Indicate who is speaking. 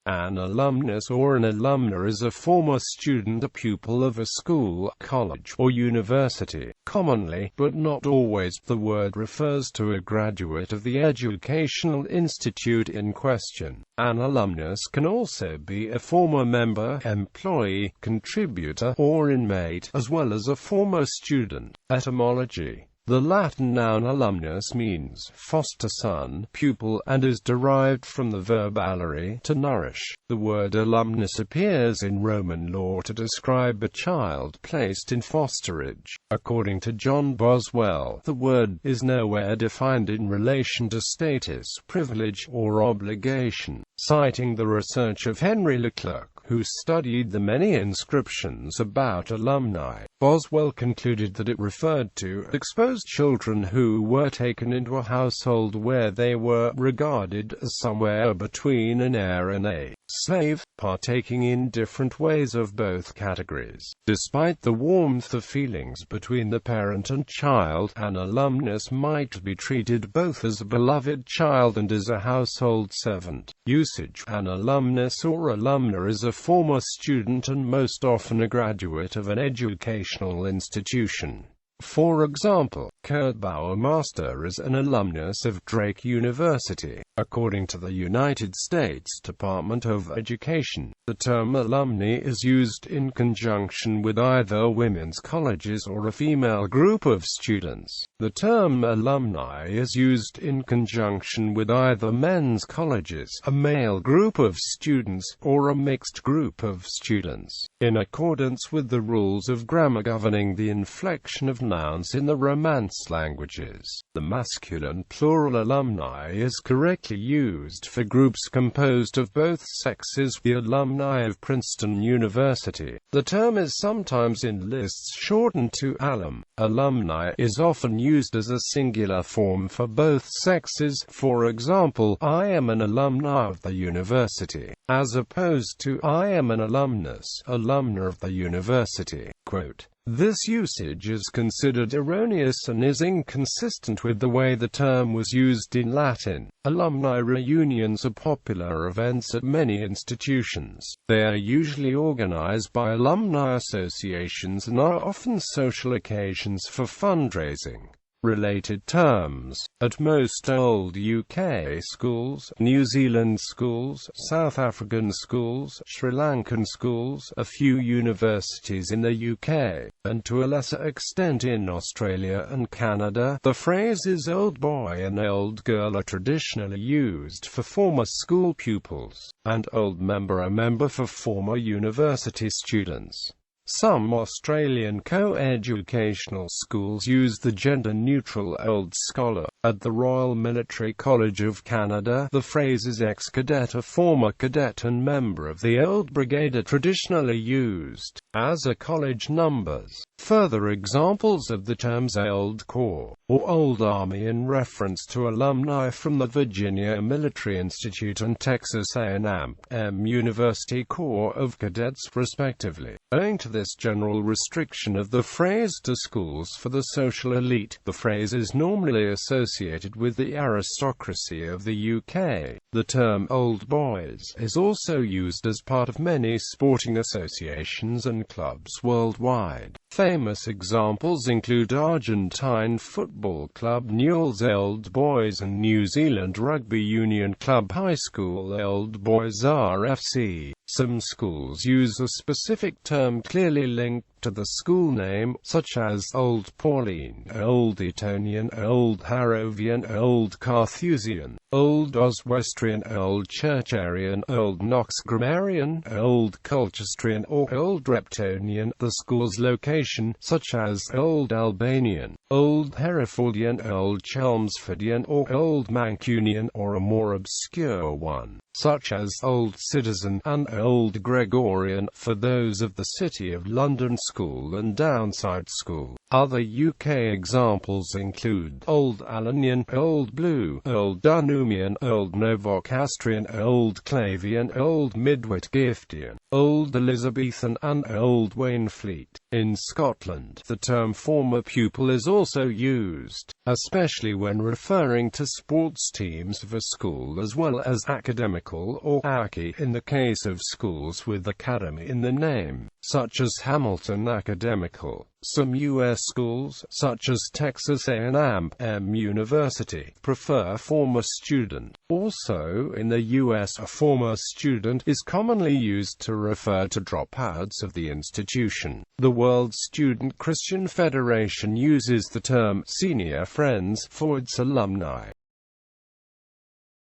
Speaker 1: An alumnus or an alumna is a former student, a pupil of a school, college, or university. Commonly, but not always, the word refers to a graduate of the educational institute in question. An alumnus can also be a former member, employee, contributor, or inmate, as well as a former student. Etymology: the Latin noun alumnus means foster son, pupil, and is derived from the verb allere, to nourish. The word alumnus appears in Roman law to describe a child placed in fosterage. According to John Boswell, the word is nowhere defined in relation to status, privilege, or obligation. Citing the research of Henry Leclerc, who studied the many inscriptions about alumni, Boswell concluded that it referred to exposed children who were taken into a household where they were regarded as somewhere between an heir and a slave, partaking in different ways of both categories. Despite the warmth of feelings between the parent and child, an alumnus might be treated both as a beloved child and as a household servant. Usage: an alumnus or alumna is a former student and most often a graduate of an educational institution. For example, Kurt Bauermaster is an alumnus of Drake University. According to the United States Department of Education, the term alumni is used in conjunction with either women's colleges or a female group of students. The term alumni is used in conjunction with either men's colleges, a male group of students, or a mixed group of students. In accordance with the rules of grammar governing the inflection of nouns in the Romance languages, the masculine plural alumni is correctly used for groups composed of both sexes. The alumni of Princeton University. The term is sometimes in lists shortened to alum. Alumni is often used as a singular form for both sexes. For example, I am an alumna of the university, as opposed to I am an alumnus, alumna of the university. Quote: this usage is considered erroneous and is inconsistent with the way the term was used in Latin. Alumni reunions are popular events at many institutions. They are usually organized by alumni associations and are often social occasions for fundraising. Related terms: at most old UK schools, New Zealand schools, South African schools, Sri Lankan schools, a few universities in the UK, and to a lesser extent in Australia and Canada. The phrases old boy and old girl are traditionally used for former school pupils, and old member a member for former university students. Some Australian co-educational schools use the gender-neutral old scholar. At the Royal Military College of Canada, the phrases ex-cadet, a former cadet, and member of the Old Brigade are traditionally used, as are college numbers. Further examples of the terms Old Corps, or Old Army, in reference to alumni from the Virginia Military Institute and Texas A&M University Corps of Cadets, respectively. Owing to this general restriction of the phrase to schools for the social elite, the phrase is normally associated with the aristocracy of the UK. The term old boys is also used as part of many sporting associations and clubs worldwide. Famous examples include Argentine football club Newell's Old Boys and New Zealand rugby union club High School Old Boys RFC. Some schools use a specific term clearly linked to the school name, such as Old Pauline, Old Etonian, Old Harrovian, Old Carthusian, Old Oswestrian, Old Churcharian, Old Knox Grammarian, Old Colchestrian, or Old Reptonian. The school's location, such as Old Albanian, Old Herefordian, Old Chelmsfordian, or Old Mancunian, or a more obscure one, such as Old Citizen and Old Gregorian, for those of the City of London School and Downside School. Other UK examples include Old Alanian, Old Blue, Old Dunumian, Old Novocastrian, Old Clavian, Old Midwhitgiftian, Old Elizabethan, and Old Waynfleet. In Scotland, the term former pupil is also used, especially when referring to sports teams of a school, as well as academical or academy in the case of schools with academy in the name, such as Hamilton Academical. Some U.S. schools, such as Texas A&M University, prefer former student. Also in the U.S., a former student is commonly used to refer to dropouts of the institution. The World Student Christian Federation uses the term senior friends for its alumni.